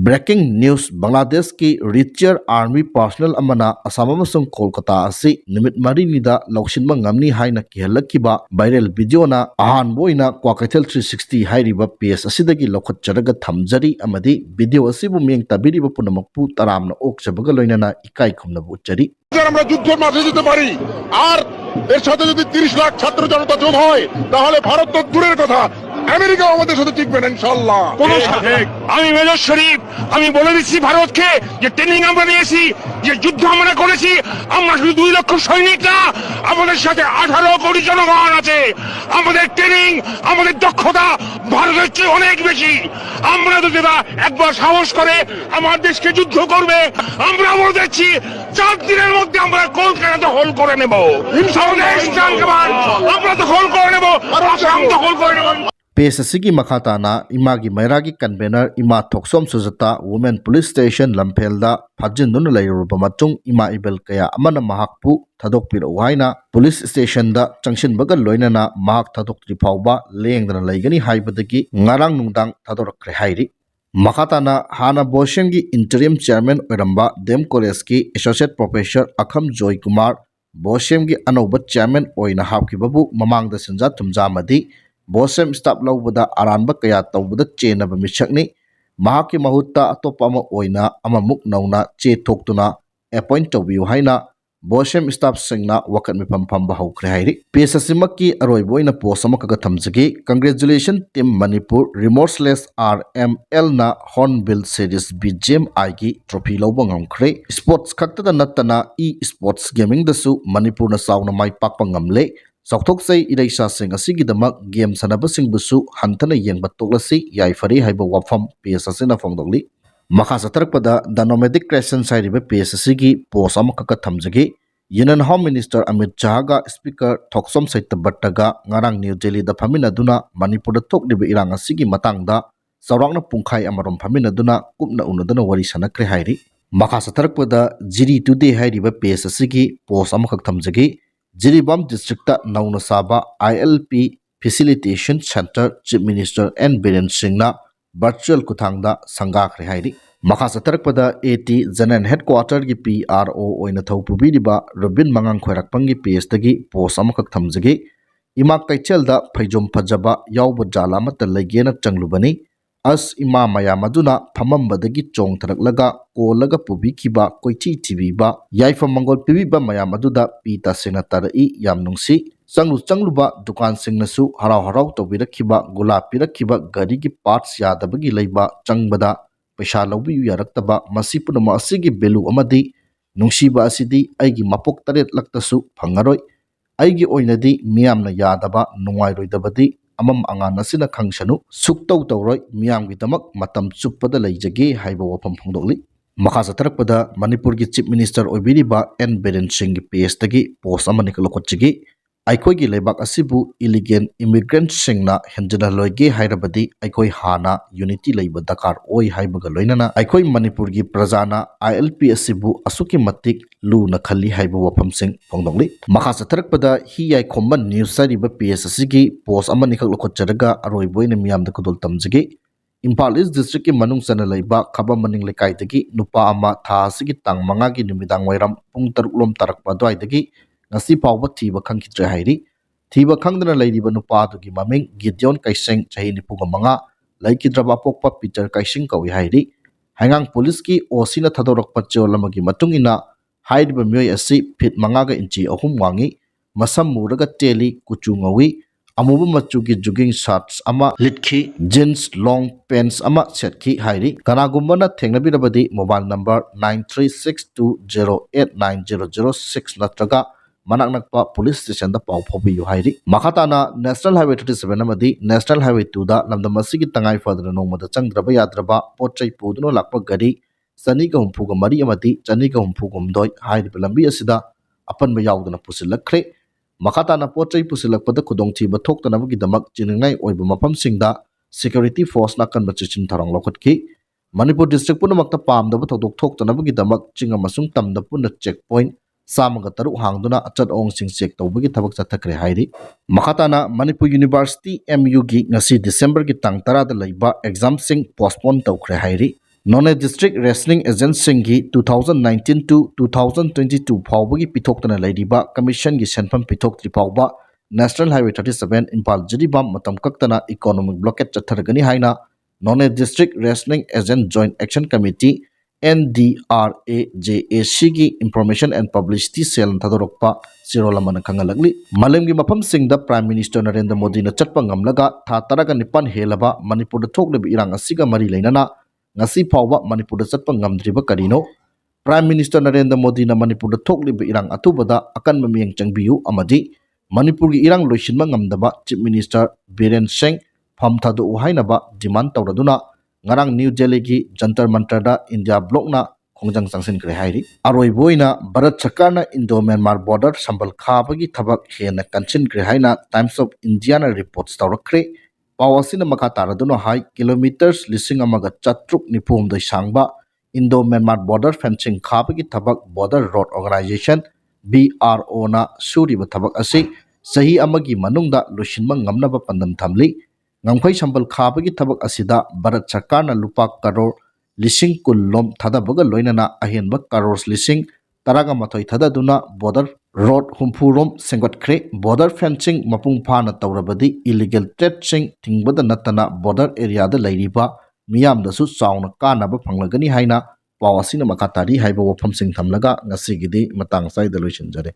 Breaking news Bangladesh की retired army personnel अमना असम अमसुंग कोलकाता असि निमित मरीनिदा लौसिनबा ngamni haina kihalakkiba viral video na ahan boina Kwakaitel 360 hairiba page asidagi lokhatjaraga thamjari amadi video asibu mieng tabiriba punamakpu taramna okchabaga loinana ikai khumnabu uchari আমরা যুদ্ধের মাঠে যেতে পারি আর এর সাথে যদি 30 লাখ ছাত্র জনতা যোগ হয় তাহলে ভারত তো দূরের কথা আমেরিকা আমাদের সাথে টিকবে না ইনশাআল্লাহ। আমি মেজর শরীফ আমি বলে দিচ্ছি ভারতকে যে ট্রেনিং আমরা নিয়েছি, যে যুদ্ধ আমরা করেছি, আমরা শুধু 2 লক্ষ সৈনিক না, আমাদের সাথে 18 কোটি জনগণ আছে। আমাদের ট্রেনিং, আমাদের দক্ষতা ভারতের চেয়ে অনেক বেশি। আমরা যদি একবার সাহস করে আমার দেশকে যুদ্ধ করবে, আমরা বলে দিচ্ছি 4 দিনের মধ্যে আমরা কলকাতা দখল করে নেব। আমরা দখল করে নেব, আসাম দখল করে নেব। पेज असिगी मखाताना इमागी मैरागी कन्वेनर इमा थोक्सोम सुजता वुमेन पुलिस स्टेशन लम्फेलदा फाजिन्दुन लैरुबा मतुंग इमा इबेल कया अमना महाकपु थादोकपिरो हाइना पुलिस स्टेशन दा चंगसिनबगा लोइनाना महाक थादोक्त्रि फावबा लेंगदना लैगनी हाइबदगी ngarang nungdang थादोरक्रे हाइरि मखाताना हाना बोशेंगी इंटरिम चेयरमैन ओरंबा डेम कॉलेज की एसोसिएट प्रोफेसर अखम जॉय कुमार बोशेंगी अनौबा चेयरमैन ओइना हापकिबबु ममांगदा सिंजा तुमजामदी बोसेम स्टाफ लौबदा अरानबा कया तौबदा चेनबा मिसकनी महाकी महुत्ता अतोपा अमा ओइना अमामुक नौना चे थोक्तुना अपॉइंट तौबियु हाइना बोसेम स्टाफ सिंगना वकत मिफम फंबा हौख्रे हाइरि पेज असिमकी अरोइबोइना पोस्ट अमकगा थमजगी congratulation team Manipur remorseless RML ना हॉर्नबिल सीरीज BGMI की ट्रॉफी लौबा ngamkhre स्पोर्ट्स खक्तदा नत्तना स्पोर्ट्स गेमिंग दसु मणिपुर ना साउना माइ पाकपा ngamle सौथोक्सै इरैसा सिंग असिगिदमक गेम सानबसिंगबुसु हंथना येंबा तोक्लसि याइफरी हाइबा वाफम पेज असिना फोंगदोगली मखा सतरकपदा द नोमैडिक क्रेसेंट साइरिबा पेज असिगी पोस्ट अमकका थमजगी यूनियन होम मिनिस्टर अमित शाहगा स्पीकर थोक्सोम सैतबट्टगा ngarang न्यू दिल्ली दा फामिनादुना मणिपुर दा थोकलिबा इरांग असिगी मतंगदा सौरांगना पुंखाई अमरोम फामिनादुना कुपना उनदुना वरी सनक्रे हाइरि मखा सतरकपदा जिरी टुडे हाइरिबा पेज असिगी पोस्ट अमकक थमजगी जिरीबाम डिस्ट्रिक्ट नौना साबा ILP facilitation centre chief minister N Biren सिंहना वर्चुअल कुथांगदा संगाखरे हाइरि मखा सतरकपदा AT जनरल हेडक्वार्टर की PRO ओइना थौपुबिरिबा रुबिन मंगांग खोरकपंगी पेजदगी पोस्ट अमकक थमजगी इमा कैचेलदा फैजोम फजबा यावब जाला मत लैगेना चंगलुबनी अस इमा मयामदुना फमंबदगी चोंगथरकलगा कोलगा पुबिखिबा कोइची थिबिबा याइफम मंगोल पिबिबा मयामदुदा पीता सेना तरई याम नुंगसी चंगलुबा दुकान सिंगनसु हराव हराव तोबिरखिबा गुला पिरखिबा गाड़ी की पार्ट्स यादबगी लैबा चंगबदा पैसा लौबियु यारक्तबा मसी पुनम असिगी बेलु अमदी नुंगसीबा असिदी आइगी मपोक तरेत लक्तसु फंगरोय आइगी ओइनदी मियामना यादबा नुंगाइरोइदबदी अमम आंगान असिना खंगसनु सुक्तौ तौरोय मियामगिदमक मतम चुप्पदा लैजगे हाइबा वफम फोंदोगली मखा सतरकपदा मणिपुर की चीफ मिनिस्टर ओइबिरिबा N बीरेन सिंह की पेजदगी पोस्ट अमनि कलखोचगी आइखोइगी लेबाक असिबु इलिगेन इमिग्रेंट सिंगना हेंजना लोइगे हाइरबदी आइखोइ हाना यूनिटी लैबा दरकार ओइ हाइबगा लोइनना आइखोइ मणिपुर की प्रजाना ILP असिबु असुकी मतिक लूना खल्ली हाइबा वफम सिंह फोंदोगली मखा सतरकपदा हि याइखोम्बा न्यूज सारिबा पेज असिगी पोस्ट अमनि खलखोचरगा अरोइबोइना मियामदा कुदुल तमजगी इम्फाल ईस्ट डिस्ट्रिक्ट की मनुंग सन लैबा खबा मनिंग लेकाइदगी नुपा अमा था असिगी तांग मंगा की निमिदांग वैरम पुंग तरुलोम तरकपा द्वाइदगी ngasi pawba thiba khangkitre hairi thiba khangdana lairiba nupa dugi maming Gideon Kaising chahi nipuga manga laikidraba pokpa Peter Kaising kawi hairi hangang police ki osina thadorakpa cholamagi matungina hairiba myoi asi fit manga ga inchi ahum wangi masam muraga teli kuchu ngawi amuba machu ki jogging shorts ama litkhi jeans long pants ama setkhi hairi kanagumbana thengnabirabadi mobile number 9362089006 natraga मनाक नकपा police station दा पाव फोबियु हाइरि मखाताना national highway 37 अमदी national highway 2 दा लमदमसी की तंगाई further नोमदा चंद्रबा याद्रबा पोचै पुदनो Lakpa गरी सनी का हुंफुगा मरी अमदी चनी का हुंफुगुम दोय हाइरि लंबी असिदा अपनबा यावदना पुसिलखरे मखाताना पोचै पुसिलखपदा खुदोंथिबा थोक्तनबगी दमक चिनिंगनाय ओइबा मफमसिंगदा सिक्योरिटी फोर्स नाकन बचिचिन थरंग लखटकी मणिपुर डिस्ट्रिक्ट पुनमक्ता पामदबा थोदोक थोक्तनबगी दमक चिंगा मसुंग तमदा पुन चेक पॉइंट सामगा तरु हांगदुना अचत ओंगसिंग चेक तौबगी थबक चथखरे हाइरि मखाताना मणिपुर यूनिवर्सिटी MU की ngasi December की तंग 10 दा लैबा exam Singh postpone तौखरे हाइरि Noney district wrestling ꯑꯦꯖꯦꯟꯠꯁꯤꯡꯒꯤ 2019 to 2022 ꯐꯥꯎꯕꯒꯤ ꯄꯤꯊꯣꯛꯇꯨꯅ ꯂꯩꯔꯤꯕ ꯀꯃꯤꯁꯟꯒꯤ ꯁꯦꯟꯐꯝ ꯄꯤꯊꯣꯛꯇ꯭ꯔꯤ ꯐꯥꯎꯕ ꯅꯦꯁꯅꯦꯜ ꯍꯥꯏꯋꯦ 37 ꯏꯝꯐꯥꯜ ꯖꯤꯔꯤꯕꯥꯝ ꯃꯇꯝ ꯀꯛꯇꯅ ꯏꯀꯣꯅꯣꯃꯤꯛ ꯕ꯭ꯂꯣꯀꯦꯠ ꯆꯠꯊꯔꯒꯅꯤ ꯍꯥꯏꯅ ꯅꯣꯅꯦ ꯗꯤꯁꯇ꯭ꯔꯤꯛ ꯔꯦꯁꯂꯤꯡ ꯑꯦꯖꯦꯟꯠ ꯖꯣꯏꯟꯠ ꯑꯦꯛꯁꯟ ꯀꯃꯤꯇꯤ NDRAJACꯒꯤ ꯏꯟꯐꯣꯔꯃꯦꯁꯟ ꯑꯦꯟड ꯄꯕ꯭ꯂꯤꯁꯤꯇꯤ ꯁꯦꯜꯅ ꯊꯥꯗꯣꯔꯛꯄ ꯆꯦꯔꯣꯜ ꯑꯃꯅ ꯈꯪꯍꯜꯂꯛꯂꯤ ꯃꯥꯂꯦꯝꯒꯤ ꯃꯐꯝꯁꯤꯡꯗ ꯄ꯭ꯔꯥꯏꯝ ꯃꯤꯅꯤꯁꯇꯔ ꯅꯔꯦꯟꯗ꯭ꯔ ꯃꯣꯗꯤꯅ ꯆꯠꯄ ꯉꯝꯂꯒ ꯊꯥ 19 ꯍꯦꯜꯂꯕ ꯃꯅꯤꯄꯨꯔꯗ ꯊꯣꯛꯂꯤꯕ ꯏꯔꯥꯡ ꯑꯁꯤꯒ ꯃꯔꯤ ꯂꯩꯅꯅ ngasi fauba manipurda chatpa ngamdriba karino prime minister narendra modi na manipurda thokliba irang atubada akan mamiyang changbiu amadi manipur gi irang loisinma ngamdaba chief minister biren singh phamthadu uhainaba demand tawraduna ngarang new delhi gi jantar mantar da india bloc na khongjang changsin kre hairi aroi boina bharat sarkar na indo myanmar border sambal khabagi thabak hena kanchin kre haina times of india na reports tawrakre Pawasina makha taraduna hai kilometers lising amaga chatruk nipum doi sangba Indo Myanmar border fencing khabagi thabak border road organization BRO na suriba thabak asi sahi amagi manungda losinma ngamnaba pandam thamli ngamkhoi sambal khabagi thabak asida Bharat Sarkar na lupa karor lising kullom thadabaga loinana ahenba karor lising taraga mathoi thadaduna border road humpurom sengotkre border fencing mapung phana tawrabadi illegal trade sing tingbada natana border area da lairiba miyam da su chauna kanaba phanglagani haina pawasina makatari haiba wafam sing thamlaga ngasigidi matang sai da loisinjare